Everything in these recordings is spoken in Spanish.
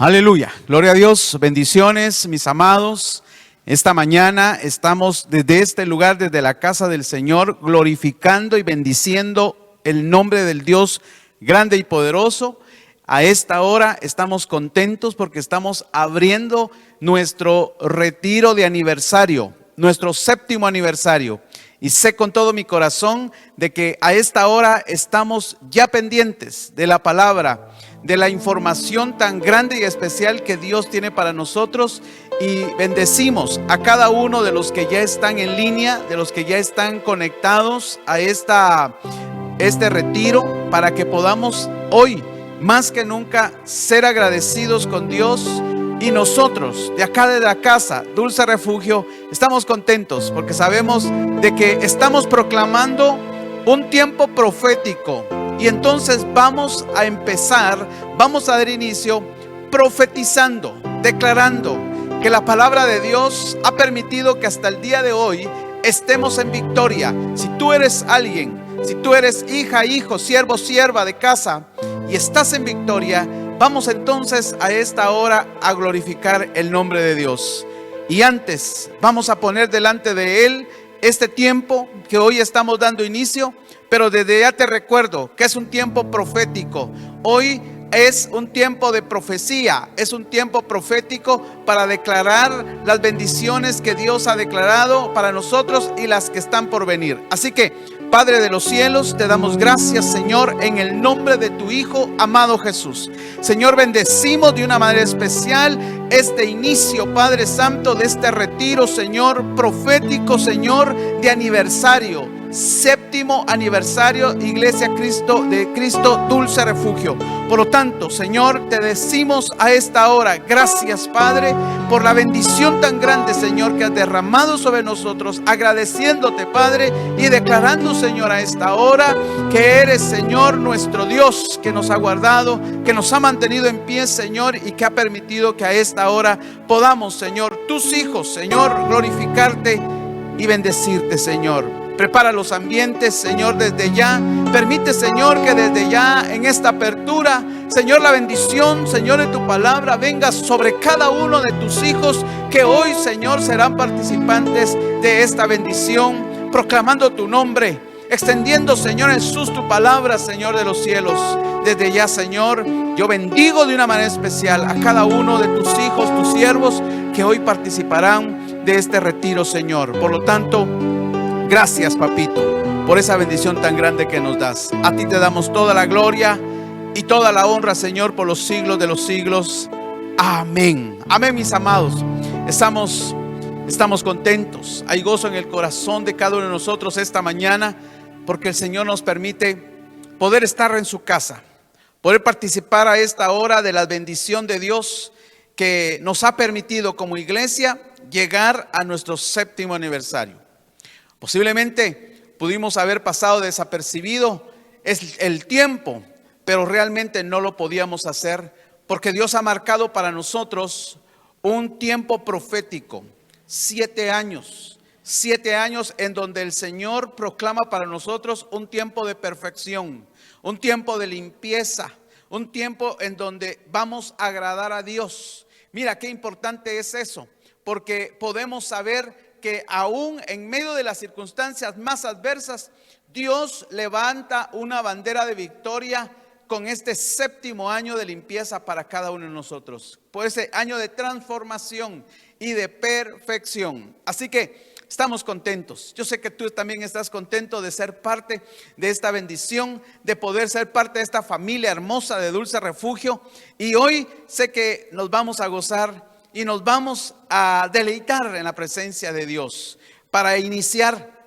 Aleluya, gloria a Dios, bendiciones mis amados. Esta mañana estamos desde este lugar, desde la casa del Señor, glorificando y bendiciendo el nombre del Dios grande y poderoso. A esta hora estamos contentos porque estamos abriendo nuestro retiro de aniversario, nuestro 7º aniversario. Y sé con todo mi corazón de que a esta hora estamos ya pendientes de la palabra, de la información tan grande y especial que Dios tiene para nosotros. Y bendecimos a cada uno de los que ya están en línea, de los que ya están conectados a este retiro, para que podamos hoy más que nunca ser agradecidos con Dios. Y nosotros, de acá de la casa, Dulce Refugio, estamos contentos porque sabemos de que estamos proclamando un tiempo profético. Y entonces vamos a empezar, vamos a dar inicio profetizando, declarando que la palabra de Dios ha permitido que hasta el día de hoy estemos en victoria. Si tú eres alguien, si tú eres hija, hijo, siervo, sierva de casa y estás en victoria, vamos entonces a esta hora a glorificar el nombre de Dios. Y antes vamos a poner delante de Él este tiempo que hoy estamos dando inicio, pero desde ya te recuerdo que es un tiempo profético. Hoy es un tiempo de profecía, es un tiempo profético para declarar las bendiciones que Dios ha declarado para nosotros y las que están por venir. Así que, Padre de los cielos, te damos gracias, Señor, en el nombre de tu Hijo amado Jesús. Señor, bendecimos de una manera especial este inicio, Padre Santo, de este retiro, Señor, profético, Señor, de aniversario. 7º aniversario, Iglesia de Cristo Dulce Refugio. Por lo tanto, Señor, te decimos a esta hora, gracias, Padre, por la bendición tan grande, Señor, que has derramado sobre nosotros, agradeciéndote, Padre, y declarando, Señor, a esta hora que eres, Señor, nuestro Dios, que nos ha guardado, que nos ha mantenido en pie, Señor, y que ha permitido que a esta hora podamos, Señor, tus hijos, Señor, glorificarte y bendecirte, Señor. Prepara los ambientes, Señor, desde ya. Permite, Señor, que desde ya en esta apertura, Señor, la bendición, Señor, de tu palabra venga sobre cada uno de tus hijos que hoy, Señor, serán participantes de esta bendición, proclamando tu nombre, extendiendo, Señor Jesús, tu palabra, Señor de los cielos. Desde ya, Señor, yo bendigo de una manera especial a cada uno de tus hijos, tus siervos, que hoy participarán de este retiro, Señor. Por lo tanto, gracias, papito, por esa bendición tan grande que nos das. A ti te damos toda la gloria y toda la honra, Señor, por los siglos de los siglos. Amén. Amén, mis amados. Estamos contentos. Hay gozo en el corazón de cada uno de nosotros esta mañana, porque el Señor nos permite poder estar en su casa, poder participar a esta hora de la bendición de Dios que nos ha permitido como iglesia llegar a nuestro 7º aniversario. Posiblemente pudimos haber pasado desapercibido el tiempo, pero realmente no lo podíamos hacer porque Dios ha marcado para nosotros un tiempo profético. 7 años en donde el Señor proclama para nosotros un tiempo de perfección, un tiempo de limpieza, un tiempo en donde vamos a agradar a Dios. Mira qué importante es eso, porque podemos saber que aún en medio de las circunstancias más adversas, Dios levanta una bandera de victoria con este 7º año de limpieza para cada uno de nosotros, por ese año de transformación y de perfección. Así que estamos contentos. Yo sé que tú también estás contento de ser parte de esta bendición, de poder ser parte de esta familia hermosa de Dulce Refugio. Y hoy sé que nos vamos a gozar y nos vamos a deleitar en la presencia de Dios. Para iniciar,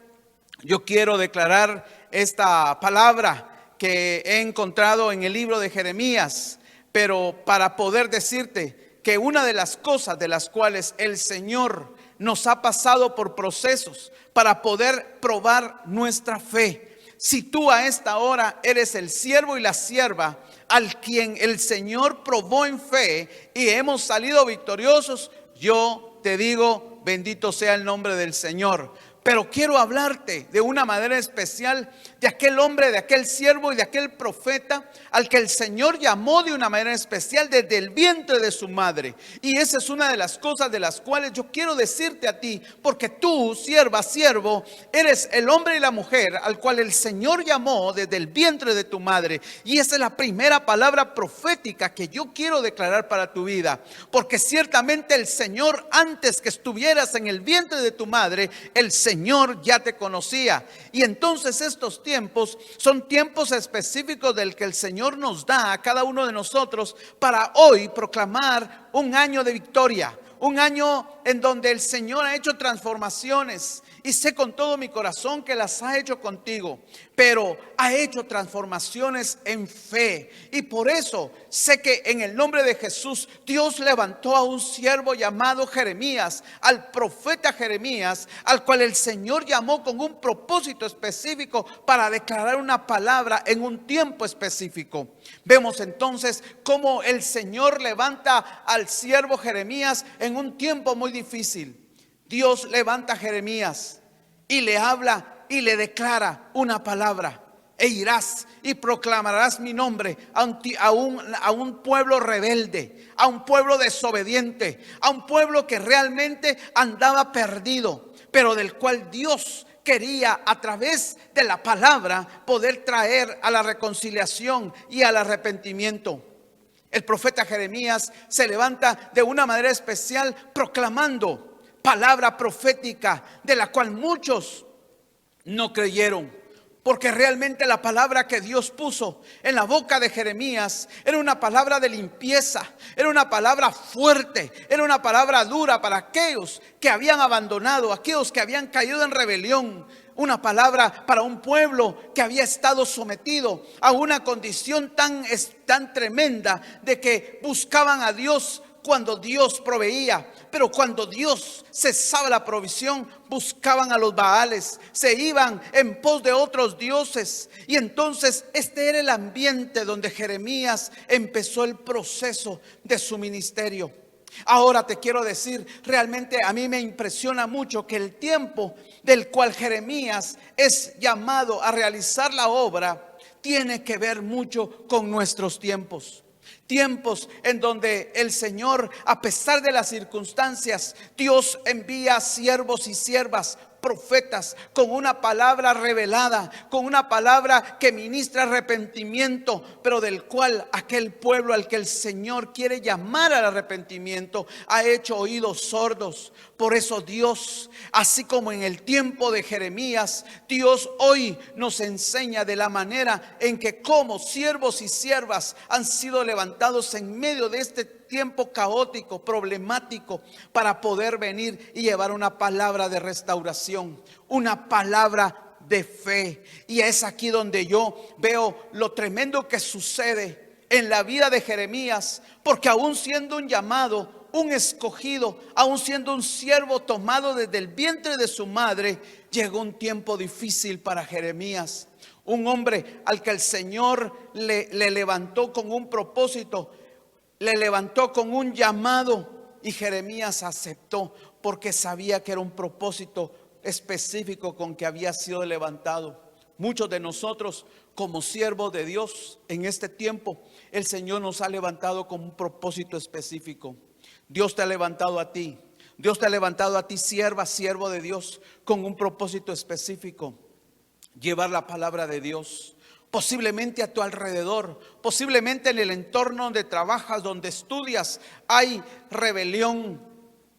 yo quiero declarar esta palabra que he encontrado en el libro de Jeremías, pero para poder decirte que una de las cosas de las cuales el Señor nos ha pasado por procesos para poder probar nuestra fe. Si tú a esta hora eres el siervo y la sierva al quien el Señor probó en fe y hemos salido victoriosos, yo te digo, bendito sea el nombre del Señor. Pero quiero hablarte de una manera especial de aquel hombre, de aquel siervo y de aquel profeta al que el Señor llamó de una manera especial desde el vientre de su madre. Y esa es una de las cosas de las cuales yo quiero decirte a ti, porque tú, sierva, siervo, eres el hombre y la mujer al cual el Señor llamó desde el vientre de tu madre. Y esa es la primera palabra profética que yo quiero declarar para tu vida, porque ciertamente el Señor, antes que estuvieras en el vientre de tu madre, el Señor ya te conocía. Y entonces estos tiempos son tiempos específicos del que el Señor nos da a cada uno de nosotros para hoy proclamar un año de victoria, un año en donde el Señor ha hecho transformaciones, y sé con todo mi corazón que las ha hecho contigo, pero ha hecho transformaciones en fe. Y por eso sé que en el nombre de Jesús Dios levantó a un siervo llamado Jeremías, al profeta Jeremías, al cual el Señor llamó con un propósito específico para declarar una palabra en un tiempo específico. Vemos entonces cómo el Señor levanta al siervo Jeremías en un tiempo muy difícil. Dios levanta a Jeremías y le habla y le declara una palabra: e irás y proclamarás mi nombre a un pueblo rebelde, a un pueblo desobediente, a un pueblo que realmente andaba perdido, pero del cual Dios quería a través de la palabra poder traer a la reconciliación y al arrepentimiento. El profeta Jeremías se levanta de una manera especial proclamando palabra profética de la cual muchos no creyeron, porque realmente la palabra que Dios puso en la boca de Jeremías era una palabra de limpieza, era una palabra fuerte, era una palabra dura para aquellos que habían abandonado, aquellos que habían caído en rebelión. Una palabra para un pueblo que había estado sometido a una condición tan tremenda de que buscaban a Dios cuando Dios proveía, pero cuando Dios cesaba la provisión, buscaban a los Baales, se iban en pos de otros dioses. Y entonces este era el ambiente donde Jeremías empezó el proceso de su ministerio. Ahora te quiero decir, realmente a mí me impresiona mucho que el tiempo del cual Jeremías es llamado a realizar la obra tiene que ver mucho con nuestros tiempos. Tiempos en donde el Señor, a pesar de las circunstancias, Dios envía siervos y siervas, profetas, con una palabra revelada, con una palabra que ministra arrepentimiento, pero del cual aquel pueblo al que el Señor quiere llamar al arrepentimiento ha hecho oídos sordos. Por eso Dios, así como en el tiempo de Jeremías, Dios hoy nos enseña de la manera en que como siervos y siervas han sido levantados en medio de este tiempo caótico, problemático, para poder venir y llevar una palabra de restauración, una palabra de fe. Y es aquí donde yo veo lo tremendo que sucede en la vida de Jeremías, porque aún siendo un llamado, un escogido, aún siendo un siervo tomado desde el vientre de su madre, llegó un tiempo difícil para Jeremías. Un hombre al que el Señor le levantó con un propósito, le levantó con un llamado, y Jeremías aceptó porque sabía que era un propósito específico con que había sido levantado. Muchos de nosotros como siervos de Dios en este tiempo, el Señor nos ha levantado con un propósito específico. Dios te ha levantado a ti. Dios te ha levantado a ti, sierva, siervo de Dios, con un propósito específico: llevar la palabra de Dios. Posiblemente a tu alrededor, posiblemente en el entorno donde trabajas, donde estudias, hay rebelión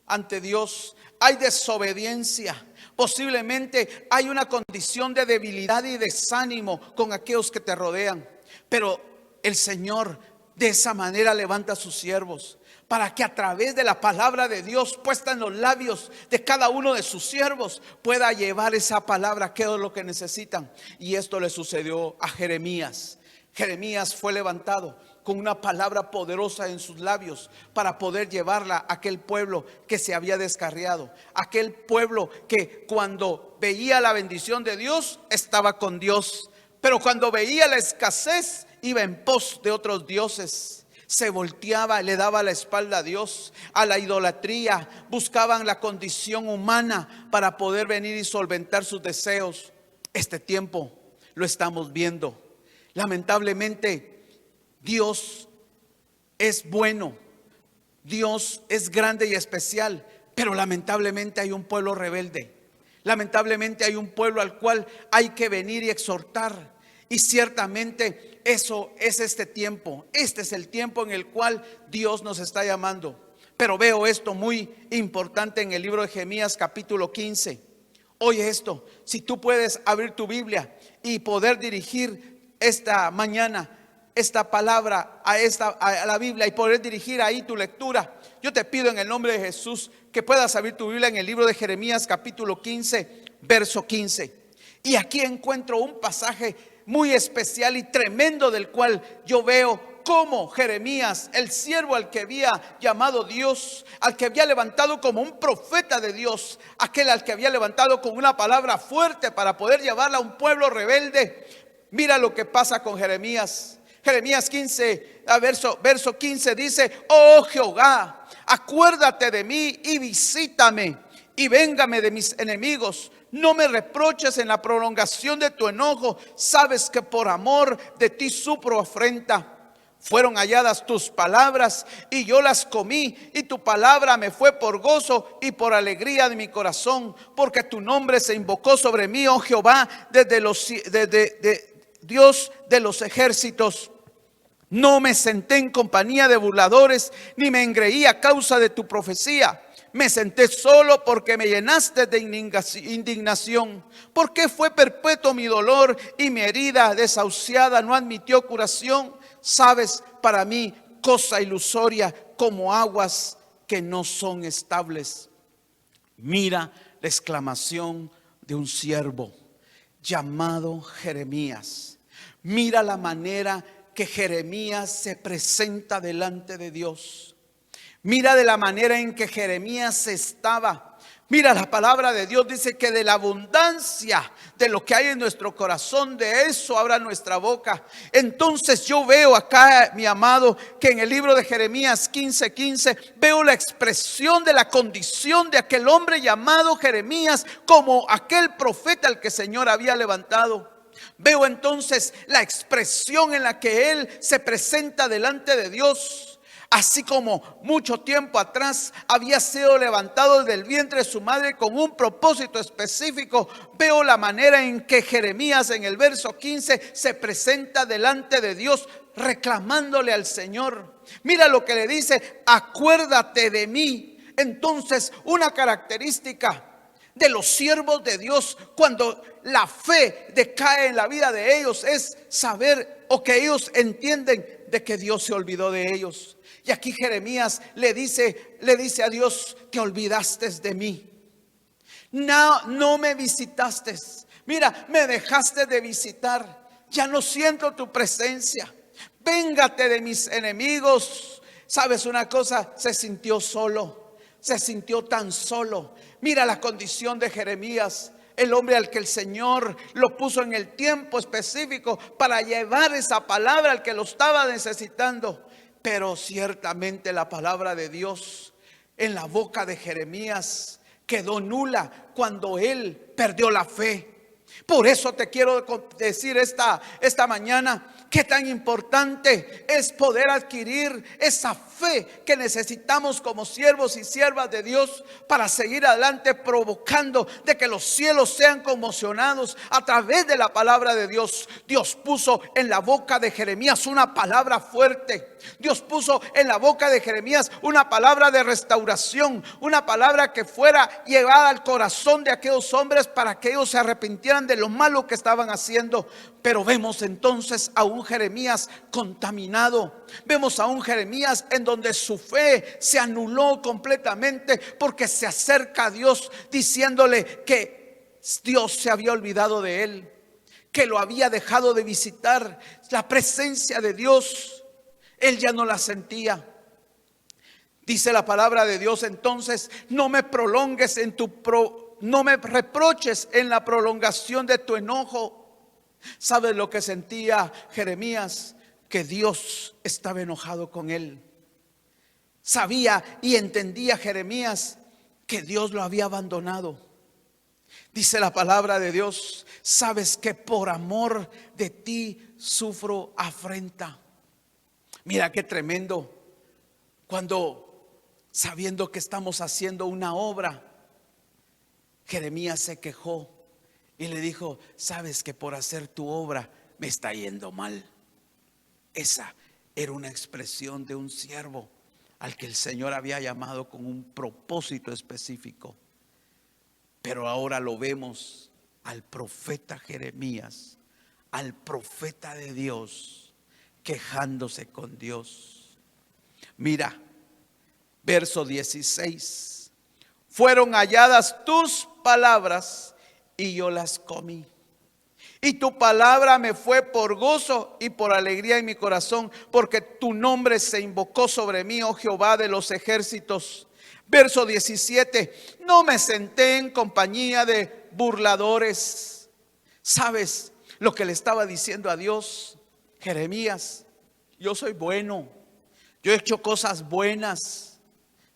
ante Dios, hay desobediencia. Posiblemente hay una condición de debilidad y desánimo con aquellos que te rodean. Pero el Señor de esa manera levanta a sus siervos, para que a través de la palabra de Dios puesta en los labios de cada uno de sus siervos pueda llevar esa palabra, que es lo que necesitan. Y esto le sucedió a Jeremías. Jeremías fue levantado con una palabra poderosa en sus labios para poder llevarla a aquel pueblo que se había descarriado, aquel pueblo que cuando veía la bendición de Dios estaba con Dios, pero cuando veía la escasez iba en pos de otros dioses. Se volteaba, le daba la espalda a Dios, a la idolatría. Buscaban la condición humana para poder venir y solventar sus deseos. Este tiempo lo estamos viendo. Lamentablemente, Dios es bueno, Dios es grande y especial, pero lamentablemente hay un pueblo rebelde. Lamentablemente hay un pueblo al cual hay que venir y exhortar. Y ciertamente eso es este tiempo. Este es el tiempo en el cual Dios nos está llamando. Pero veo esto muy importante en el libro de Jeremías capítulo 15. Oye esto, si tú puedes abrir tu Biblia y poder dirigir esta mañana esta palabra a la Biblia y poder dirigir ahí tu lectura, yo te pido en el nombre de Jesús que puedas abrir tu Biblia en el libro de Jeremías capítulo 15, verso 15. Y aquí encuentro un pasaje muy especial y tremendo, del cual yo veo cómo Jeremías, el siervo al que había llamado Dios, al que había levantado como un profeta de Dios, aquel al que había levantado con una palabra fuerte para poder llevarla a un pueblo rebelde. Mira lo que pasa con Jeremías. Jeremías 15, verso 15 dice: oh Jehová, acuérdate de mí y visítame y véngame de mis enemigos. No me reproches en la prolongación de tu enojo. Sabes que por amor de ti sufro afrenta. Fueron halladas tus palabras y yo las comí, y tu palabra me fue por gozo y por alegría de mi corazón, porque tu nombre se invocó sobre mí, oh Jehová, desde Dios de los ejércitos. No me senté en compañía de burladores, ni me engreí a causa de tu profecía. Me senté solo porque me llenaste de indignación. Porque fue perpetuo mi dolor y mi herida desahuciada no admitió curación. Sabes, para mí cosa ilusoria como aguas que no son estables. Mira la exclamación de un siervo llamado Jeremías. Mira la manera que Jeremías se presenta delante de Dios. Mira de la manera en que Jeremías estaba. Mira, la palabra de Dios dice que de la abundancia de lo que hay en nuestro corazón, de eso abra nuestra boca. Entonces yo veo acá, mi amado, que en el libro de Jeremías 15:15 veo la expresión de la condición de aquel hombre llamado Jeremías, como aquel profeta al que el Señor había levantado. Veo entonces la expresión en la que él se presenta delante de Dios. Así como mucho tiempo atrás había sido levantado del vientre de su madre con un propósito específico, veo la manera en que Jeremías en el verso 15 se presenta delante de Dios reclamándole al Señor. Mira lo que le dice: acuérdate de mí. Entonces, una característica de los siervos de Dios cuando la fe decae en la vida de ellos es saber, o que ellos entienden, de que Dios se olvidó de ellos. Y aquí Jeremías le dice a Dios: que olvidaste de mí. No me visitaste. Mira, me dejaste de visitar. Ya no siento tu presencia. Véngate de mis enemigos. ¿Sabes una cosa? Se sintió solo. Se sintió tan solo. Mira la condición de Jeremías, el hombre al que el Señor lo puso en el tiempo específico para llevar esa palabra al que lo estaba necesitando. Pero ciertamente la palabra de Dios en la boca de Jeremías quedó nula cuando él perdió la fe. Por eso te quiero decir esta mañana: qué tan importante es poder adquirir esa fe que necesitamos como siervos y siervas de Dios para seguir adelante, provocando de que los cielos sean conmocionados a través de la palabra de Dios. Dios puso en la boca de Jeremías una palabra fuerte. Dios puso en la boca de Jeremías una palabra de restauración, una palabra que fuera llevada al corazón de aquellos hombres para que ellos se arrepintieran de lo malo que estaban haciendo. Pero vemos entonces a un Jeremías contaminado. Vemos a un Jeremías en donde su fe se anuló completamente, porque se acerca a Dios diciéndole que Dios se había olvidado de él, que lo había dejado de visitar. La presencia de Dios él ya no la sentía. Dice la palabra de Dios entonces: no me prolongues no me reproches en la prolongación de tu enojo. ¿Sabes lo que sentía Jeremías? Que Dios estaba enojado con él. Sabía y entendía Jeremías que Dios lo había abandonado. Dice la palabra de Dios, sabes que por amor de ti sufro afrenta. Mira qué tremendo. Cuando, sabiendo que estamos haciendo una obra, Jeremías se quejó y le dijo, sabes que por hacer tu obra me está yendo mal. Esa era una expresión de un siervo al que el Señor había llamado con un propósito específico. Pero ahora lo vemos al profeta Jeremías, al profeta de Dios, quejándose con Dios. Mira, verso 16. Fueron halladas tus palabras y yo las comí. Y tu palabra me fue por gozo y por alegría en mi corazón, porque tu nombre se invocó sobre mí, oh Jehová de los ejércitos. Verso 17, no me senté en compañía de burladores. ¿Sabes lo que le estaba diciendo a Dios Jeremías? Yo soy bueno, yo he hecho cosas buenas,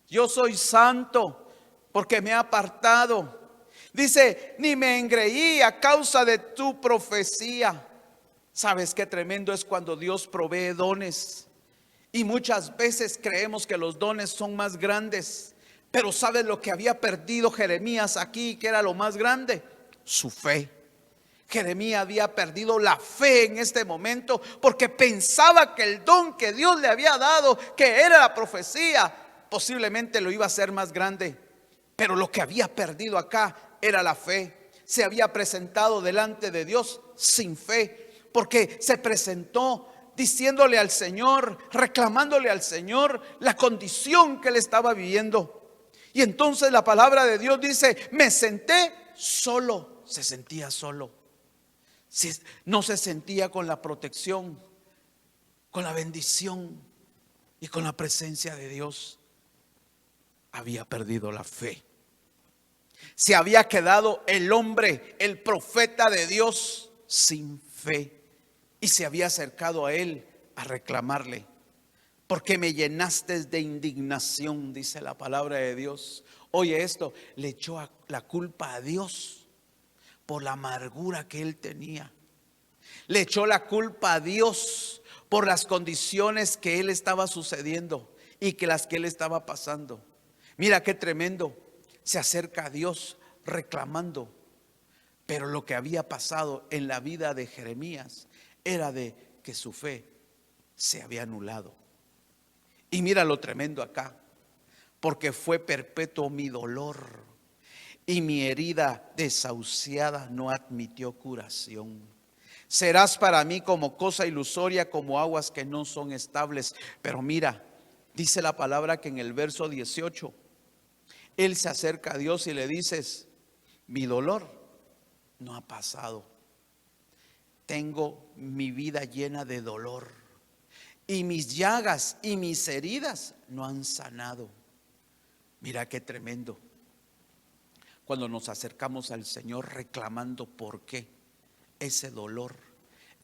yo soy santo porque me he apartado. Dice, ni me engreí a causa de tu profecía. ¿Sabes qué tremendo es cuando Dios provee dones? Y muchas veces creemos que los dones son más grandes. Pero ¿sabes lo que había perdido Jeremías aquí, que era lo más grande? Su fe. Jeremías había perdido la fe en este momento porque pensaba que el don que Dios le había dado, que era la profecía, posiblemente lo iba a hacer más grande. Pero lo que había perdido acá era la fe. Se había presentado delante de Dios sin fe, porque se presentó diciéndole al Señor, reclamándole al Señor la condición que él estaba viviendo. Y entonces la palabra de Dios dice, me senté solo. Se sentía solo. No se sentía con la protección, con la bendición y con la presencia de Dios. Había perdido la fe. Se había quedado el hombre, el profeta de Dios, sin fe. Y se había acercado a él a reclamarle. Porque me llenaste de indignación, dice la palabra de Dios. Oye esto, le echó la culpa a Dios por la amargura que él tenía. Le echó la culpa a Dios por las condiciones que él estaba sucediendo y que las que él estaba pasando. Mira qué tremendo. Se acerca a Dios reclamando. Pero lo que había pasado en la vida de Jeremías era de que su fe se había anulado. Y mira lo tremendo acá, porque fue perpetuo mi dolor y mi herida desahuciada no admitió curación. Serás para mí como cosa ilusoria, como aguas que no son estables. Pero mira, dice la palabra que en el verso 18, él se acerca a Dios y le dices, mi dolor no ha pasado. Tengo mi vida llena de dolor. Y mis llagas y mis heridas no han sanado. Mira qué tremendo. Cuando nos acercamos al Señor reclamando por qué ese dolor,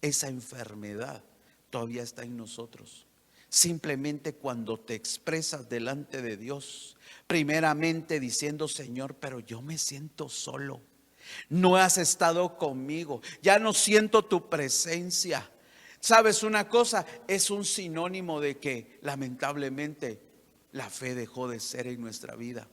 esa enfermedad todavía está en nosotros. Simplemente cuando te expresas delante de Dios, primeramente diciendo, Señor, pero yo me siento solo. No has estado conmigo. Ya no siento tu presencia. ¿Sabes una cosa? Es un sinónimo de que lamentablemente la fe dejó de ser en nuestra vida.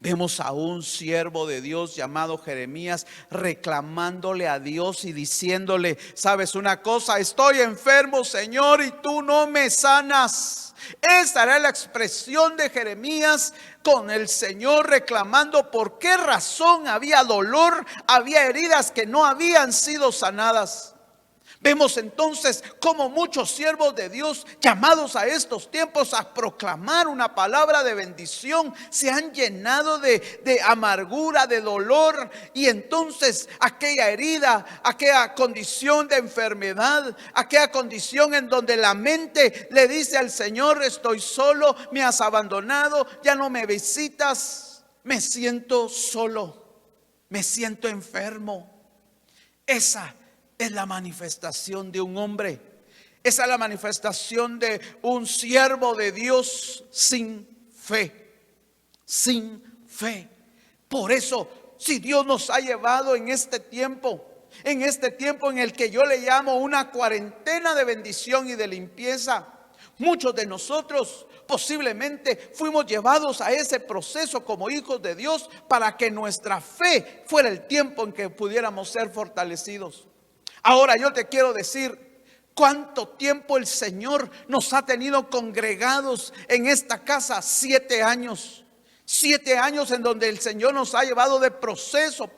Vemos a un siervo de Dios llamado Jeremías reclamándole a Dios y diciéndole, ¿sabes una cosa? Estoy enfermo, Señor, y tú no me sanas. Esta era la expresión de Jeremías con el Señor, reclamando por qué razón había dolor, había heridas que no habían sido sanadas. Vemos entonces cómo muchos siervos de Dios llamados a estos tiempos a proclamar una palabra de bendición se han llenado de amargura, de dolor, y entonces aquella herida, aquella condición de enfermedad, aquella condición en donde la mente le dice al Señor, estoy solo, me has abandonado, ya no me visitas, me siento solo, me siento enfermo. Esa es la manifestación de un hombre. Esa es la manifestación de un siervo de Dios sin fe. Sin fe. Por eso si Dios nos ha llevado en este tiempo en el que yo le llamo una cuarentena de bendición y de limpieza, muchos de nosotros posiblemente fuimos llevados a ese proceso como hijos de Dios para que nuestra fe fuera el tiempo en que pudiéramos ser fortalecidos. Ahora yo te quiero decir cuánto tiempo el Señor nos ha tenido congregados en esta casa. 7 años. 7 años en donde el Señor nos ha llevado de proceso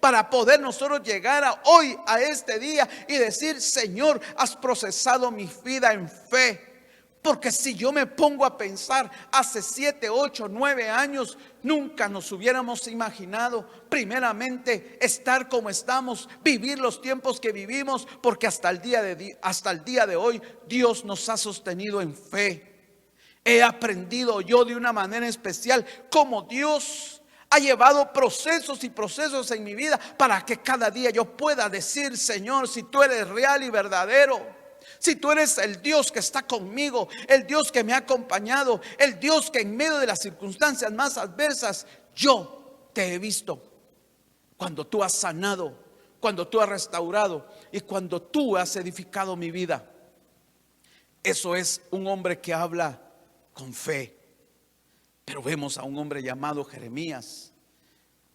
para poder nosotros llegar hoy a este día y decir: Señor, has procesado mi vida en fe. Porque si yo me pongo a pensar, hace 7, 8, 9 años nunca nos hubiéramos imaginado primeramente estar como estamos, vivir los tiempos que vivimos, porque hasta el día de hoy Dios nos ha sostenido en fe. He aprendido yo de una manera especial cómo Dios ha llevado procesos y procesos en mi vida para que cada día yo pueda decir: Señor, si tú eres real y verdadero, si tú eres el Dios que está conmigo, el Dios que me ha acompañado, el Dios que en medio de las circunstancias más adversas yo te he visto, cuando tú has sanado, cuando tú has restaurado y cuando tú has edificado mi vida. Eso es un hombre que habla con fe. Pero vemos a un hombre llamado Jeremías.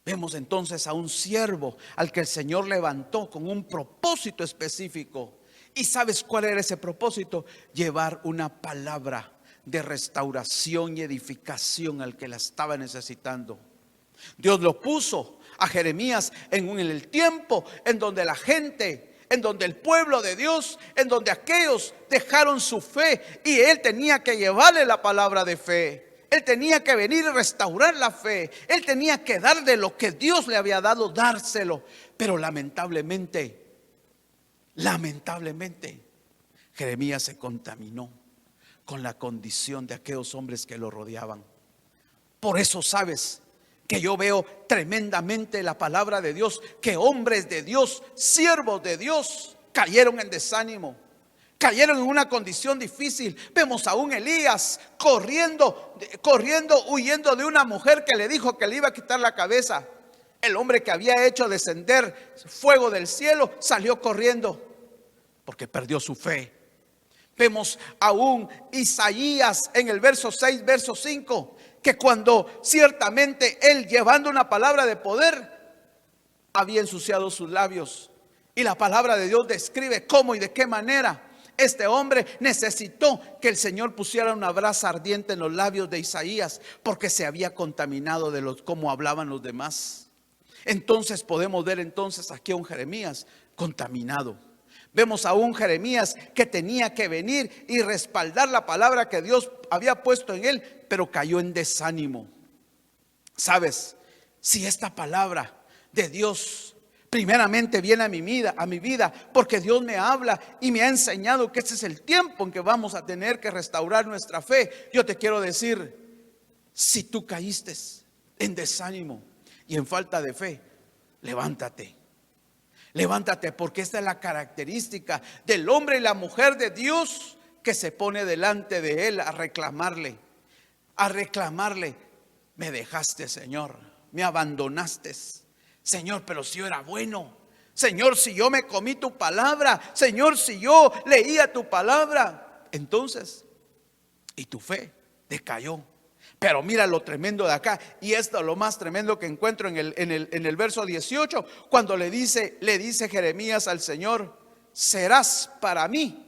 Vemos entonces a un siervo al que el Señor levantó con un propósito específico. ¿Y sabes cuál era ese propósito? Llevar una palabra de restauración y edificación al que la estaba necesitando. Dios lo puso a Jeremías en el tiempo en donde la gente, en donde el pueblo de Dios, en donde aquellos dejaron su fe, y él tenía que llevarle la palabra de fe. Él tenía que venir y restaurar la fe. Él tenía que darle lo que Dios le había dado, dárselo. Pero lamentablemente, Jeremías se contaminó con la condición de aquellos hombres que lo rodeaban. Por eso sabes que yo veo tremendamente la palabra de Dios, que hombres de Dios, siervos de Dios, cayeron en desánimo, cayeron en una condición difícil. Vemos a un Elías corriendo, huyendo de una mujer que le dijo que le iba a quitar la cabeza. El hombre que había hecho descender fuego del cielo salió corriendo porque perdió su fe. Vemos a un Isaías en el verso 6, verso 5, que cuando ciertamente él, llevando una palabra de poder, había ensuciado sus labios. Y la palabra de Dios describe cómo y de qué manera este hombre necesitó que el Señor pusiera una brasa ardiente en los labios de Isaías, porque se había contaminado de cómo hablaban los demás. Entonces podemos ver entonces aquí a un Jeremías contaminado. Vemos a un Jeremías que tenía que venir y respaldar la palabra que Dios había puesto en él, pero cayó en desánimo. Sabes, si esta palabra de Dios primeramente viene a mi vida, porque Dios me habla y me ha enseñado que este es el tiempo en que vamos a tener que restaurar nuestra fe, yo te quiero decir: si tú caíste en desánimo y en falta de fe, levántate. Levántate, porque esta es la característica del hombre y la mujer de Dios que se pone delante de él a reclamarle. Me dejaste, Señor, me abandonaste, Señor, pero si yo era bueno, Señor, si yo me comí tu palabra, Señor, si yo leía tu palabra. Entonces, y tu fe decayó. Pero mira lo tremendo de acá, y esto es lo más tremendo que encuentro en el verso 18, cuando le dice Jeremías al Señor: serás para mí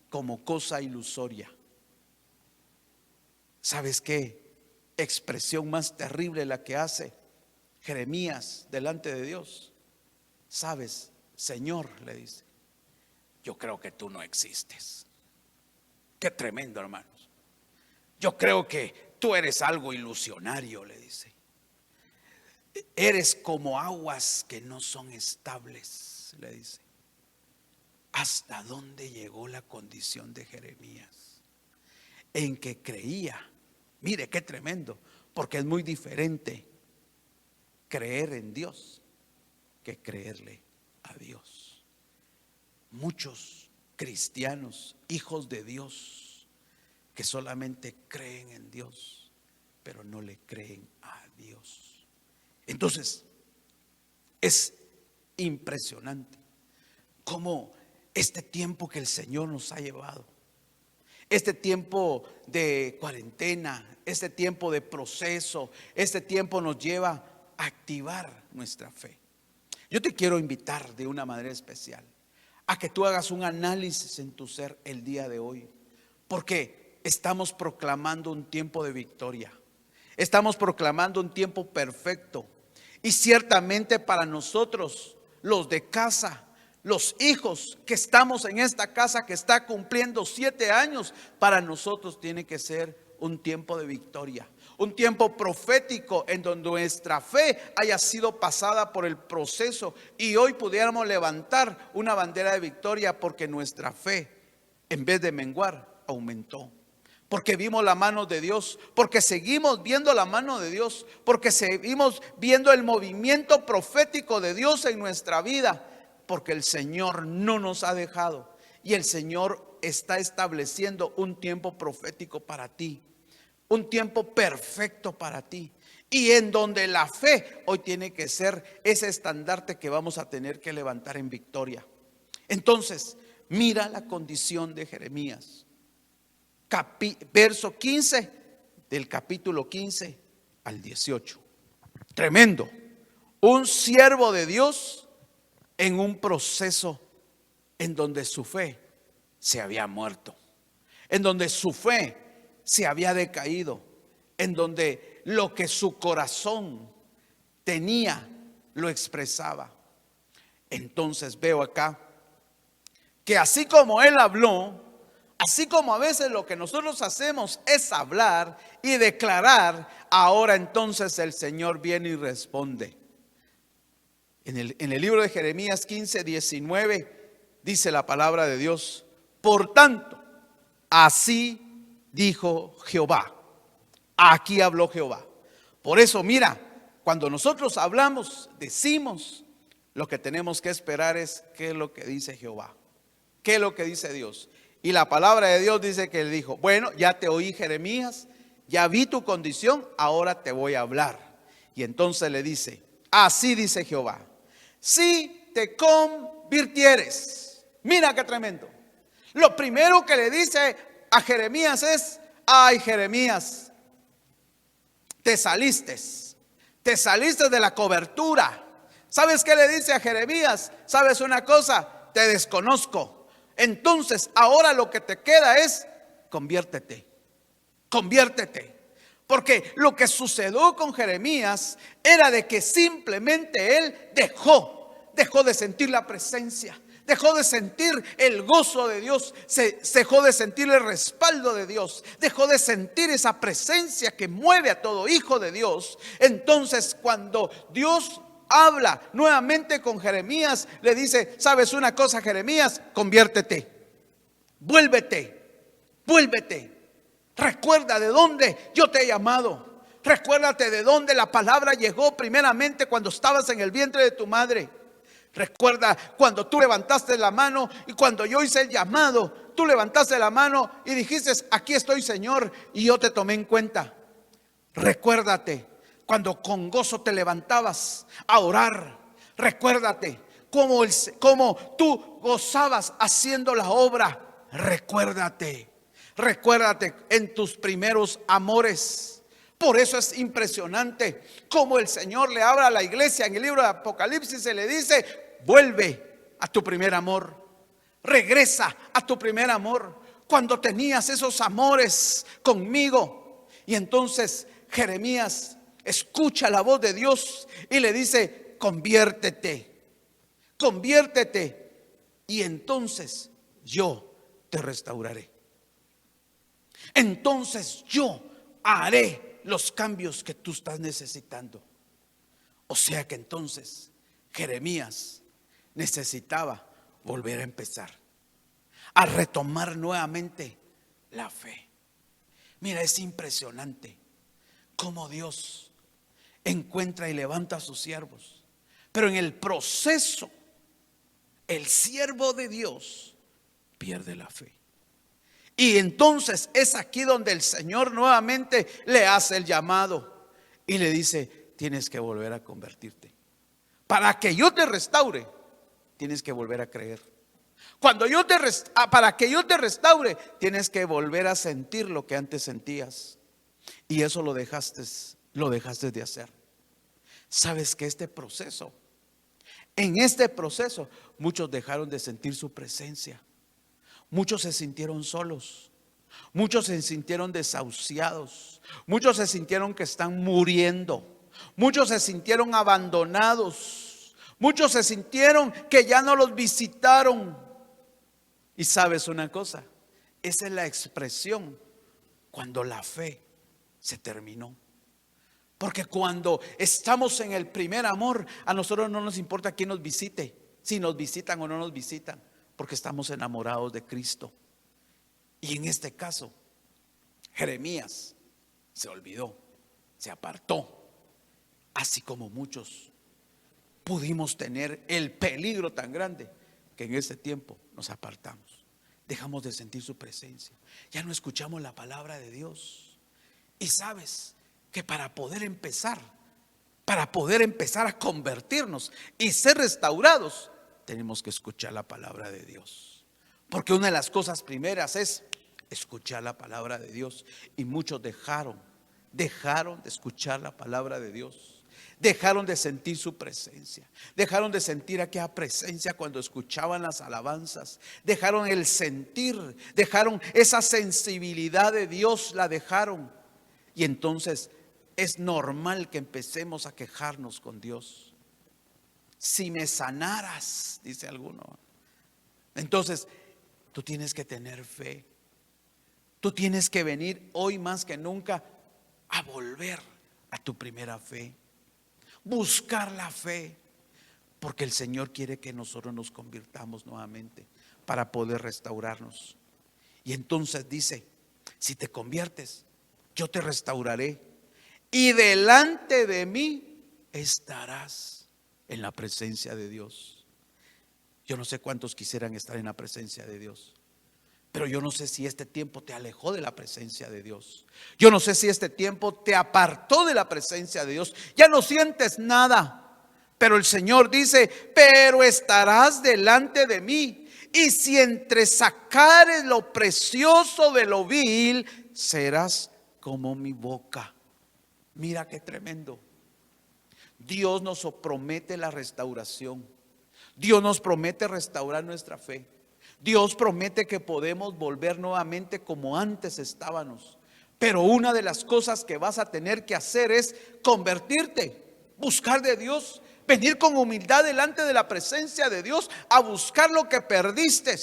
como cosa ilusoria. ¿Sabes qué expresión más terrible la que hace Jeremías delante de Dios? ¿Sabes, Señor?, le dice, yo creo que tú no existes. Qué tremendo, hermanos. Yo creo que tú eres algo ilusionario, le dice. Eres como aguas que no son estables, le dice. ¿Hasta dónde llegó la condición de Jeremías? En que creía. Mire qué tremendo, porque es muy diferente creer en Dios que creerle a Dios. Muchos cristianos, hijos de Dios, que solamente creen en Dios, pero no le creen a Dios. Entonces, es impresionante cómo este tiempo que el Señor nos ha llevado, este tiempo de cuarentena, este tiempo de proceso, este tiempo nos lleva a activar nuestra fe. Yo te quiero invitar de una manera especial a que tú hagas un análisis en tu ser el día de hoy, porque estamos proclamando un tiempo de victoria, estamos proclamando un tiempo perfecto, y ciertamente para nosotros, los de casa, los hijos que estamos en esta casa que está cumpliendo 7 años, para nosotros tiene que ser un tiempo de victoria, un tiempo profético en donde nuestra fe haya sido pasada por el proceso y hoy pudiéramos levantar una bandera de victoria, porque nuestra fe, en vez de menguar, aumentó. Porque vimos la mano de Dios, porque seguimos viendo la mano de Dios, porque seguimos viendo el movimiento profético de Dios en nuestra vida, porque el Señor no nos ha dejado y el Señor está estableciendo un tiempo profético para ti, un tiempo perfecto para ti, y en donde la fe hoy tiene que ser ese estandarte que vamos a tener que levantar en victoria. Entonces, mira la condición de Jeremías, verso 15 del capítulo 15 al 18. Tremendo. Un siervo de Dios en un proceso en donde su fe se había muerto, en donde su fe se había decaído, en donde lo que su corazón tenía lo expresaba. Entonces veo acá que así como él habló, así como a veces lo que nosotros hacemos es hablar y declarar, ahora entonces el Señor viene y responde. En el libro de Jeremías 15, 19 dice la palabra de Dios: por tanto, así dijo Jehová. Aquí habló Jehová. Por eso, mira, cuando nosotros hablamos, decimos, lo que tenemos que esperar es qué es lo que dice Jehová, qué es lo que dice Dios. Y la palabra de Dios dice que él dijo: bueno, ya te oí, Jeremías, ya vi tu condición, ahora te voy a hablar. Y entonces le dice: así dice Jehová, si te convirtieres. Mira qué tremendo. Lo primero que le dice a Jeremías es: ay, Jeremías, te saliste de la cobertura. ¿Sabes qué le dice a Jeremías? ¿Sabes una cosa? Te desconozco. Entonces ahora lo que te queda es conviértete. Porque lo que sucedió con Jeremías era de que simplemente él dejó de sentir la presencia, dejó de sentir el gozo de Dios, dejó de sentir el respaldo de Dios, dejó de sentir esa presencia que mueve a todo hijo de Dios. Entonces, cuando Dios habla nuevamente con Jeremías, le dice: ¿sabes una cosa, Jeremías? Conviértete, vuélvete. Recuerda de dónde yo te he llamado. Recuérdate de dónde la palabra llegó primeramente cuando estabas en el vientre de tu madre. Recuerda cuando tú levantaste la mano y cuando yo hice el llamado, tú levantaste la mano y dijiste: aquí estoy, Señor, y yo te tomé en cuenta. Recuérdate cuando con gozo te levantabas a orar. Recuérdate cómo tú gozabas haciendo la obra. Recuérdate en tus primeros amores. Por eso es impresionante cómo el Señor le habla a la iglesia en el libro de Apocalipsis. Se le dice: vuelve a tu primer amor, regresa a tu primer amor, cuando tenías esos amores conmigo. Y entonces Jeremías escucha la voz de Dios y le dice: conviértete, y entonces yo te restauraré. Entonces yo haré los cambios que tú estás necesitando. O sea que entonces Jeremías necesitaba volver a empezar, a retomar nuevamente la fe. Mira, es impresionante cómo Dios encuentra y levanta a sus siervos, pero en el proceso el siervo de Dios pierde la fe. Y entonces es aquí donde el Señor nuevamente le hace el llamado y le dice: tienes que volver a convertirte. Para que yo te restaure, tienes que volver a creer. Para que yo te restaure, tienes que volver a sentir lo que antes sentías. Y eso lo dejaste de hacer. Sabes que en este proceso, muchos dejaron de sentir su presencia. Muchos se sintieron solos. Muchos se sintieron desahuciados. Muchos se sintieron que están muriendo. Muchos se sintieron abandonados. Muchos se sintieron que ya no los visitaron. Y sabes una cosa, esa es la expresión cuando la fe se terminó. Porque cuando estamos en el primer amor, a nosotros no nos importa quién nos visite, si nos visitan o no nos visitan, porque estamos enamorados de Cristo. Y en este caso, Jeremías se olvidó, se apartó, así como muchos pudimos tener el peligro tan grande que en ese tiempo nos apartamos, dejamos de sentir su presencia, ya no escuchamos la palabra de Dios. Y sabes que para poder empezar a convertirnos y ser restaurados, tenemos que escuchar la palabra de Dios. Porque una de las cosas primeras es escuchar la palabra de Dios. Y muchos dejaron de escuchar la palabra de Dios. Dejaron de sentir su presencia. Dejaron de sentir aquella presencia cuando escuchaban las alabanzas. Dejaron el sentir, dejaron esa sensibilidad de Dios, la dejaron. Y entonces es normal que empecemos a quejarnos con Dios. Si me sanaras, dice alguno. Entonces, tú tienes que tener fe. Tú tienes que venir hoy más que nunca a volver a tu primera fe. Buscar la fe. Porque el Señor quiere que nosotros nos convirtamos nuevamente para poder restaurarnos. Y entonces dice, si te conviertes, yo te restauraré y delante de mí estarás en la presencia de Dios. Yo no sé cuántos quisieran estar en la presencia de Dios, pero yo no sé si este tiempo te alejó de la presencia de Dios. Yo no sé si este tiempo te apartó de la presencia de Dios. Ya no sientes nada, pero el Señor dice, pero estarás delante de mí. Y si entresacares lo precioso de lo vil, serás como mi boca. Mira qué tremendo. Dios nos promete la restauración. Dios nos promete restaurar nuestra fe. Dios promete que podemos volver nuevamente como antes estábamos. Pero una de las cosas que vas a tener que hacer es convertirte, buscar de Dios, venir con humildad delante de la presencia de Dios a buscar lo que perdiste.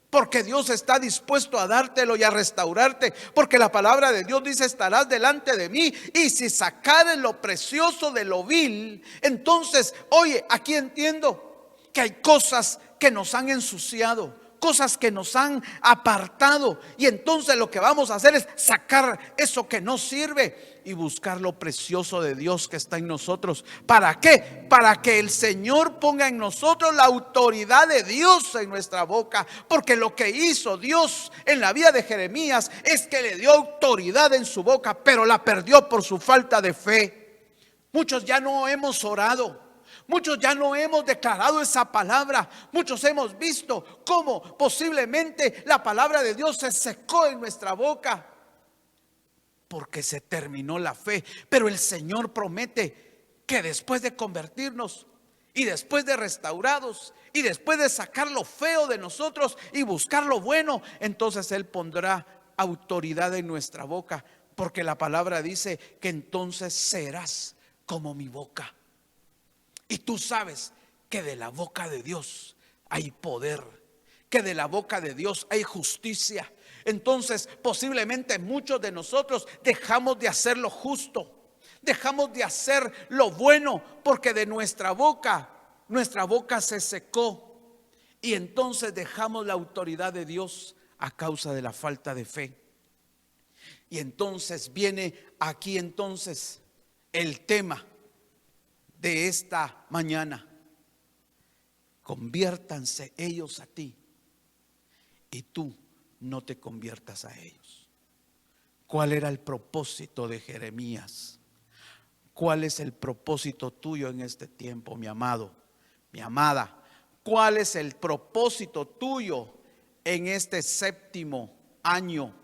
Porque Dios está dispuesto a dártelo y a restaurarte. Porque la palabra de Dios dice, estarás delante de mí. Y si sacares lo precioso de lo vil, entonces, oye, aquí entiendo que hay cosas que nos han ensuciado, cosas que nos han apartado. Y entonces lo que vamos a hacer es sacar eso que no sirve y buscar lo precioso de Dios que está en nosotros. ¿Para qué? Para que el Señor ponga en nosotros la autoridad de Dios en nuestra boca. Porque lo que hizo Dios en la vida de Jeremías es que le dio autoridad en su boca, pero la perdió por su falta de fe. Muchos ya no hemos orado. Muchos ya no hemos declarado esa palabra. Muchos hemos visto cómo posiblemente la palabra de Dios se secó en nuestra boca porque se terminó la fe. Pero el Señor promete que después de convertirnos y después de restaurados y después de sacar lo feo de nosotros y buscar lo bueno, entonces Él pondrá autoridad en nuestra boca. Porque la palabra dice que entonces serás como mi boca. Y tú sabes que de la boca de Dios hay poder, que de la boca de Dios hay justicia. Entonces posiblemente muchos de nosotros dejamos de hacer lo justo, dejamos de hacer lo bueno, porque de nuestra boca se secó. Y entonces dejamos la autoridad de Dios a causa de la falta de fe. Y entonces viene aquí entonces el tema de esta mañana. Conviértanse ellos a ti y tú no te conviertas a ellos. ¿Cuál era el propósito de Jeremías? ¿Cuál es el propósito tuyo en este tiempo, mi amado, mi amada? ¿Cuál es el propósito tuyo en este séptimo año?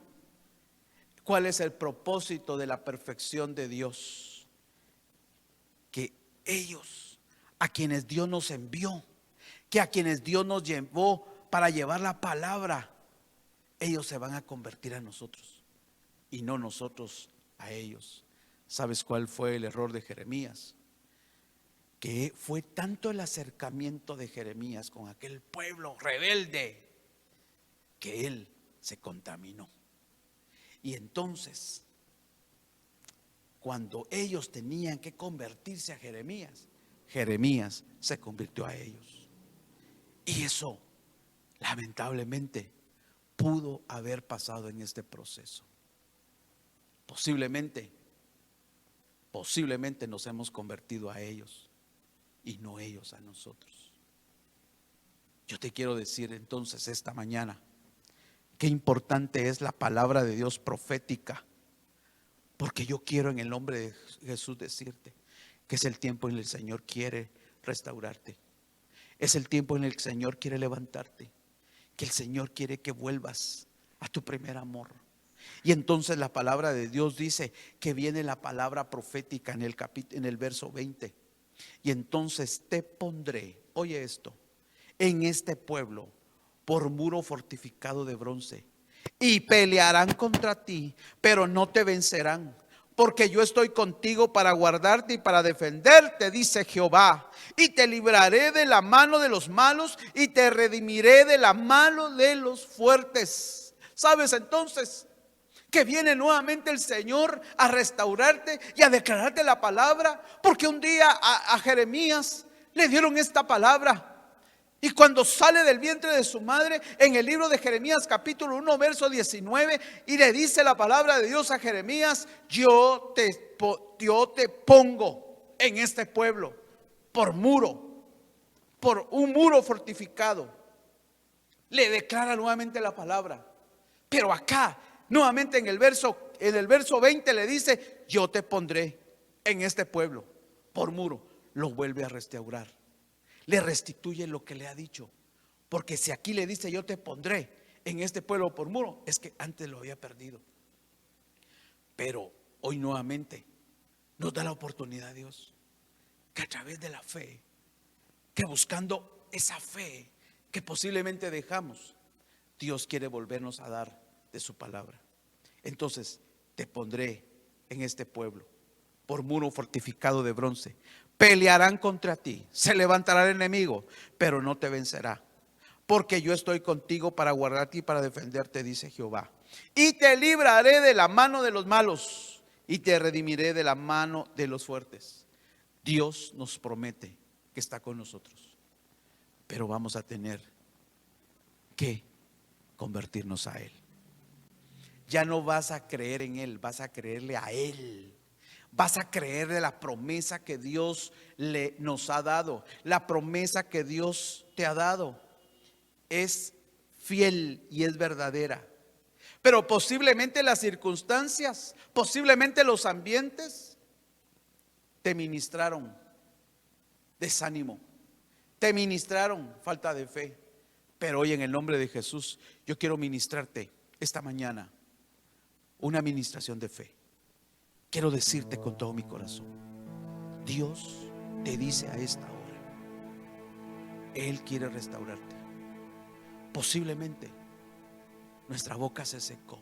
¿Cuál es el propósito de la perfección de Dios? Que ellos, a quienes Dios nos envió, que a quienes Dios nos llevó para llevar la palabra, ellos se van a convertir a nosotros y no nosotros a ellos. ¿Sabes cuál fue el error de Jeremías? Que fue tanto el acercamiento de Jeremías con aquel pueblo rebelde que él se contaminó. Y entonces, cuando ellos tenían que convertirse a Jeremías, Jeremías se convirtió a ellos. Y eso, lamentablemente, pudo haber pasado en este proceso. Posiblemente nos hemos convertido a ellos y no ellos a nosotros. Yo te quiero decir entonces esta mañana, qué importante es la palabra de Dios profética, porque yo quiero en el nombre de Jesús decirte que es el tiempo en el que el Señor quiere restaurarte. Es el tiempo en el que el Señor quiere levantarte, que el Señor quiere que vuelvas a tu primer amor. Y entonces la palabra de Dios dice que viene la palabra profética en el verso 20. Y entonces te pondré, oye esto, en este pueblo por muro fortificado de bronce, y pelearán contra ti, pero no te vencerán, porque yo estoy contigo para guardarte y para defenderte, dice Jehová. Y te libraré de la mano de los malos y te redimiré de la mano de los fuertes. ¿Sabes entonces que viene nuevamente el Señor a restaurarte y a declararte la palabra? Porque un día a Jeremías le dieron esta palabra. Y cuando sale del vientre de su madre, en el libro de Jeremías capítulo 1 verso 19, y le dice la palabra de Dios a Jeremías: yo te pongo en este pueblo por muro, por un muro fortificado. Le declara nuevamente la palabra. Pero acá nuevamente en el verso 20 le dice: yo te pondré en este pueblo por muro. Lo vuelve a restaurar, le restituye lo que le ha dicho. Porque si aquí le dice: yo te pondré en este pueblo por muro, es que antes lo había perdido. Pero hoy nuevamente nos da la oportunidad Dios, que a través de la fe, que buscando esa fe que posiblemente dejamos, Dios quiere volvernos a dar de su palabra. Entonces te pondré en este pueblo por muro fortificado de bronce. Pelearán contra ti, se levantará el enemigo, pero no te vencerá, porque yo estoy contigo para guardarte y para defenderte, dice Jehová. Y te libraré de la mano de los malos y te redimiré de la mano de los fuertes. Dios nos promete que está con nosotros, pero vamos a tener que convertirnos a Él. Ya no vas a creer en Él, vas a creerle a Él. Vas a creer de la promesa que Dios nos ha dado. La promesa que Dios te ha dado es fiel y es verdadera. Pero posiblemente las circunstancias, posiblemente los ambientes te ministraron desánimo, te ministraron falta de fe. Pero hoy en el nombre de Jesús yo quiero ministrarte esta mañana una ministración de fe. Quiero decirte con todo mi corazón, Dios te dice a esta hora, Él quiere restaurarte. Posiblemente nuestra boca se secó,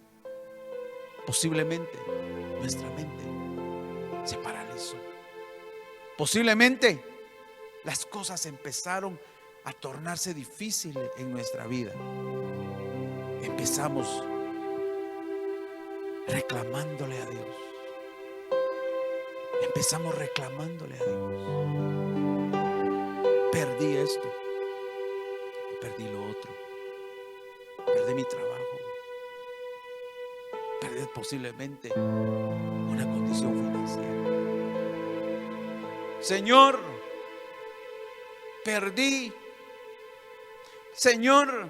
posiblemente nuestra mente se paralizó, posiblemente las cosas empezaron a tornarse difíciles en nuestra vida. Empezamos reclamándole a Dios. Empezamos reclamándole a Dios. Perdí esto, perdí lo otro, perdí mi trabajo, perdí posiblemente una condición financiera. Señor, perdí. Señor,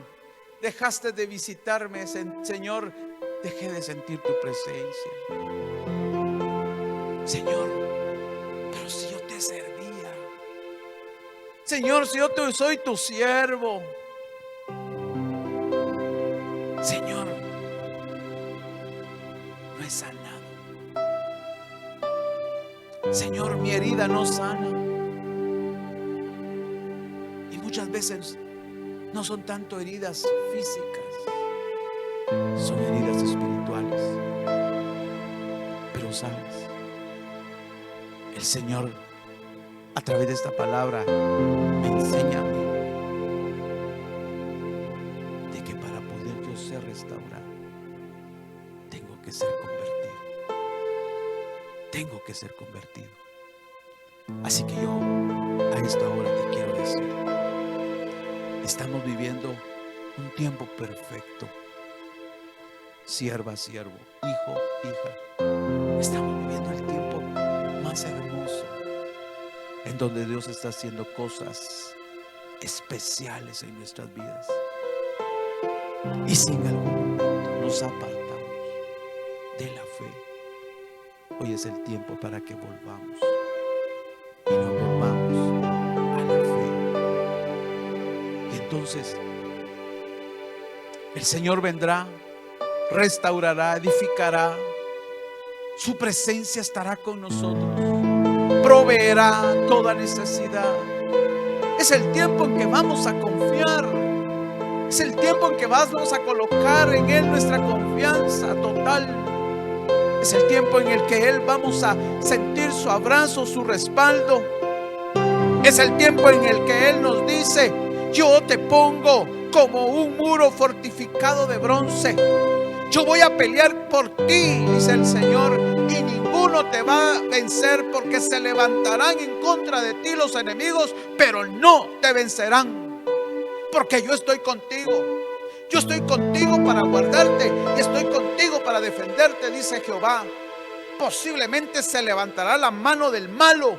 dejaste de visitarme. Señor, dejé de sentir tu presencia. Señor, Señor, si yo soy tu siervo. Señor, no he sanado. Señor, mi herida no sana. Y muchas veces no son tanto heridas físicas, son heridas espirituales. Pero sabes, el Señor a través de esta palabra me enseña a mí de que para poder yo ser restaurado tengo que ser convertido. Tengo que ser convertido. Así que yo a esta hora te quiero decir, estamos viviendo un tiempo perfecto. Sierva, siervo, hijo, hija, estamos viviendo el tiempo más hermoso, en donde Dios está haciendo cosas especiales en nuestras vidas. Y si en algún momento nos apartamos de la fe, hoy es el tiempo para que volvamos y nos volvamos a la fe. Y entonces el Señor vendrá, restaurará, edificará. Su presencia estará con nosotros, proveerá toda necesidad. Es el tiempo en que vamos a confiar. Es el tiempo en que vamos a colocar en Él nuestra confianza total. Es el tiempo en el que Él vamos a sentir su abrazo, su respaldo. Es el tiempo en el que Él nos dice: yo te pongo como un muro fortificado de bronce. Yo voy a pelear por ti, dice el Señor, y ninguno te va a vencer, porque se levantarán en contra de ti los enemigos, pero no te vencerán, porque yo estoy contigo. Yo estoy contigo para guardarte y estoy contigo para defenderte, dice Jehová. Posiblemente se levantará la mano del malo,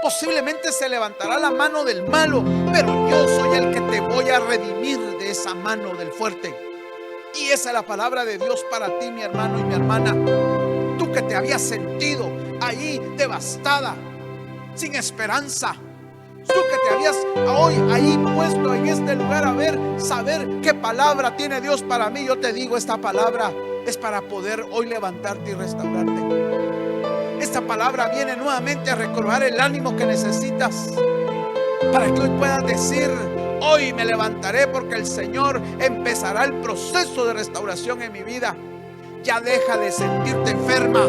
posiblemente se levantará la mano del malo, pero yo soy el que te voy a redimir de esa mano del fuerte. Y esa es la palabra de Dios para ti, mi hermano y mi hermana. Tú que te habías sentido ahí devastada, sin esperanza. Tú que te habías hoy ahí puesto en este lugar a saber qué palabra tiene Dios para mí. Yo te digo, esta palabra es para poder hoy levantarte y restaurarte. Esta palabra viene nuevamente a recobrar el ánimo que necesitas, para que hoy puedas decir: hoy me levantaré, porque el Señor empezará el proceso de restauración en mi vida. Ya deja de sentirte enferma,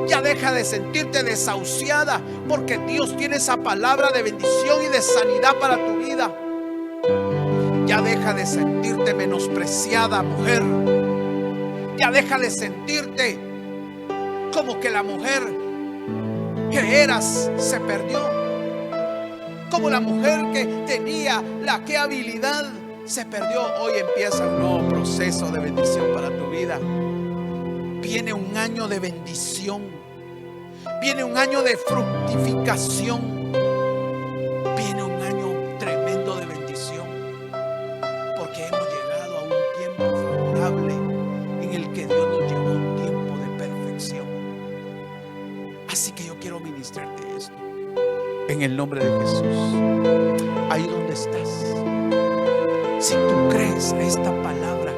ya deja de sentirte desahuciada, porque Dios tiene esa palabra de bendición y de sanidad para tu vida. Ya deja de sentirte menospreciada, mujer. Ya deja de sentirte como que la mujer que eras se perdió, como la mujer que tenía qué habilidad se perdió. Hoy empieza un nuevo proceso de bendición para tu vida. Viene un año de bendición, viene un año de fructificación, viene un año tremendo de bendición, porque hemos llegado a un tiempo favorable en el que Dios nos llevó a un tiempo de perfección. Así que yo quiero ministrarte esto en el nombre de Jesús. Ahí donde estás, si tú crees a esta palabra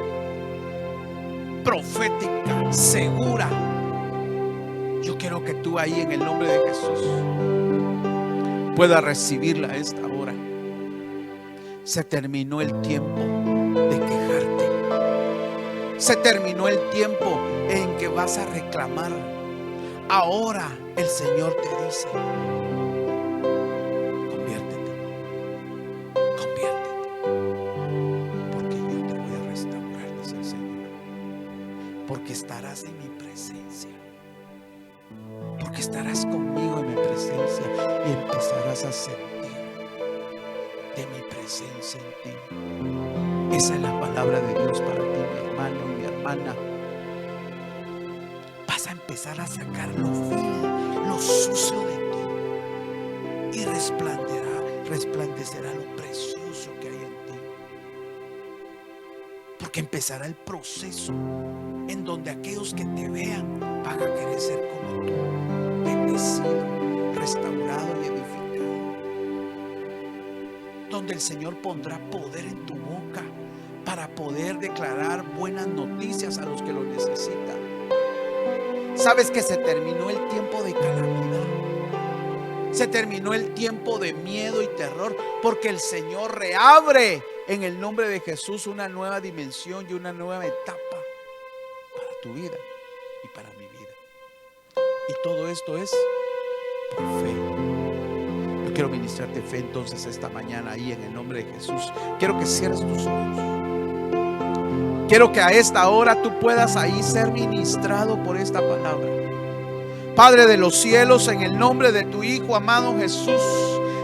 profética, segura, yo quiero que tú ahí en el nombre de Jesús puedas recibirla a esta hora. Se terminó el tiempo de quejarte. Se terminó el tiempo en que vas a reclamar. Ahora el Señor te dice: porque estarás en mi presencia, porque estarás conmigo en mi presencia y empezarás a sentir de mi presencia en ti. Esa es la palabra de Dios para ti, mi hermano y mi hermana. Vas a empezar a sacar lo vil, lo sucio de ti, y resplandecerá lo precioso que hay en ti, porque empezará el proceso en donde aquellos que te vean van a querer ser como tú, bendecido, restaurado y edificado. donde el Señor pondrá poder en tu boca para poder declarar buenas noticias a los que lo necesitan. Sabes que se terminó el tiempo de calamidad, se terminó el tiempo de miedo y terror, porque el Señor reabre en el nombre de Jesús una nueva dimensión y una nueva etapa para tu vida y para mi vida. Y todo esto es por fe. Yo quiero ministrarte fe entonces esta mañana ahí en el nombre de Jesús. Quiero que cierres tus ojos. Quiero que a esta hora tú puedas ahí ser ministrado por esta palabra. Padre de los cielos, en el nombre de tu Hijo amado Jesús,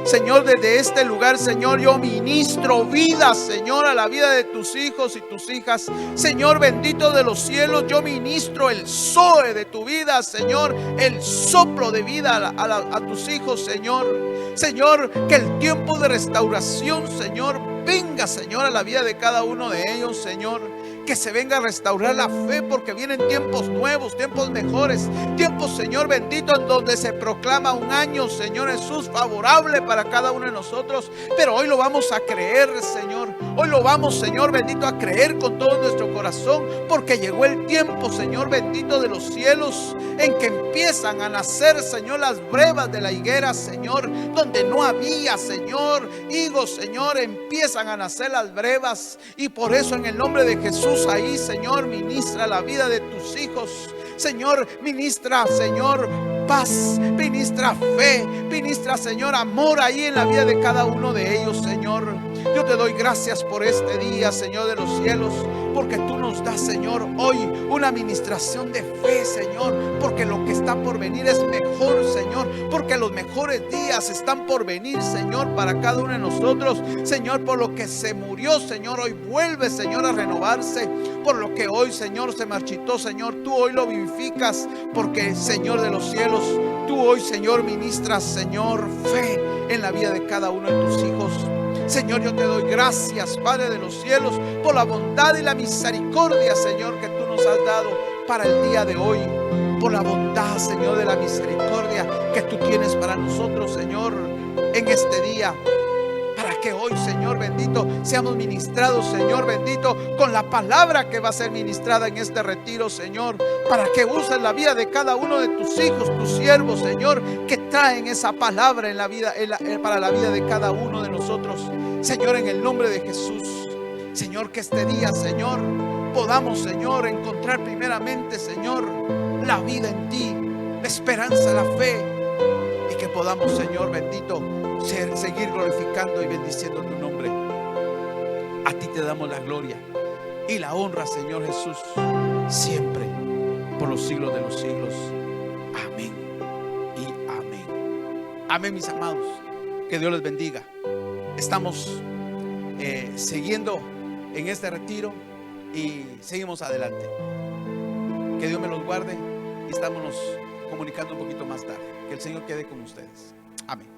Señor, desde este lugar, Señor, yo ministro vida, Señor, a la vida de tus hijos y tus hijas. Señor bendito de los cielos, yo ministro el zoe de tu vida, Señor, el soplo de vida a tus hijos, Señor. Señor, que el tiempo de restauración, Señor, venga, Señor, a la vida de cada uno de ellos, Señor. Que se venga a restaurar la fe, porque vienen tiempos nuevos, tiempos mejores, tiempos, Señor bendito, en donde se proclama un año, Señor Jesús, favorable para cada uno de nosotros. Pero hoy lo vamos a creer, Señor. Hoy lo vamos, Señor bendito, a creer con todo nuestro corazón, porque llegó el tiempo, Señor bendito de los cielos, en que empiezan a nacer, Señor, las brevas de la higuera, Señor, donde no había, Señor, higos, Señor, empiezan a nacer las brevas. Y por eso, en el nombre de Jesús, ahí, Señor, ministra la vida de tus hijos. Señor, ministra, Señor, paz, ministra fe, ministra, Señor, amor ahí en la vida de cada uno de ellos, Señor. Yo te doy gracias por este día, Señor de los cielos, porque tú nos das, Señor, hoy una administración de fe, Señor, porque lo que está por venir es mejor, Señor, porque los mejores días están por venir, Señor, para cada uno de nosotros. Señor, por lo que se murió, Señor, hoy vuelve, Señor, a renovarse. Por lo que hoy, Señor, se marchitó, Señor, tú hoy lo vivificas, porque, Señor de los cielos, tú hoy, Señor, ministras, Señor, fe en la vida de cada uno de tus hijos. Señor, yo te doy gracias, Padre de los cielos, por la bondad y la misericordia, Señor, que tú nos has dado para el día de hoy. Por la bondad, Señor, de la misericordia que tú tienes para nosotros, Señor, en este día. Para que hoy, Señor bendito, seamos ministrados, Señor bendito, con la palabra que va a ser ministrada en este retiro, Señor. Para que uses la vida de cada uno de tus hijos, tus siervos, Señor, que traen esa palabra en la vida, para la vida de cada uno de nosotros. Señor, en el nombre de Jesús, Señor, que este día, Señor, podamos, Señor, encontrar primeramente, Señor, la vida en ti, la esperanza, la fe, y que podamos, Señor bendito, seguir glorificando y bendiciendo tu nombre. A ti te damos la gloria y la honra, Señor Jesús, siempre, por los siglos de los siglos. Amén y amén. Amén, mis amados. Que Dios les bendiga. Estamos siguiendo en este retiro y seguimos adelante. Que Dios me los guarde y estamos comunicando un poquito más tarde. Que el Señor quede con ustedes. Amén.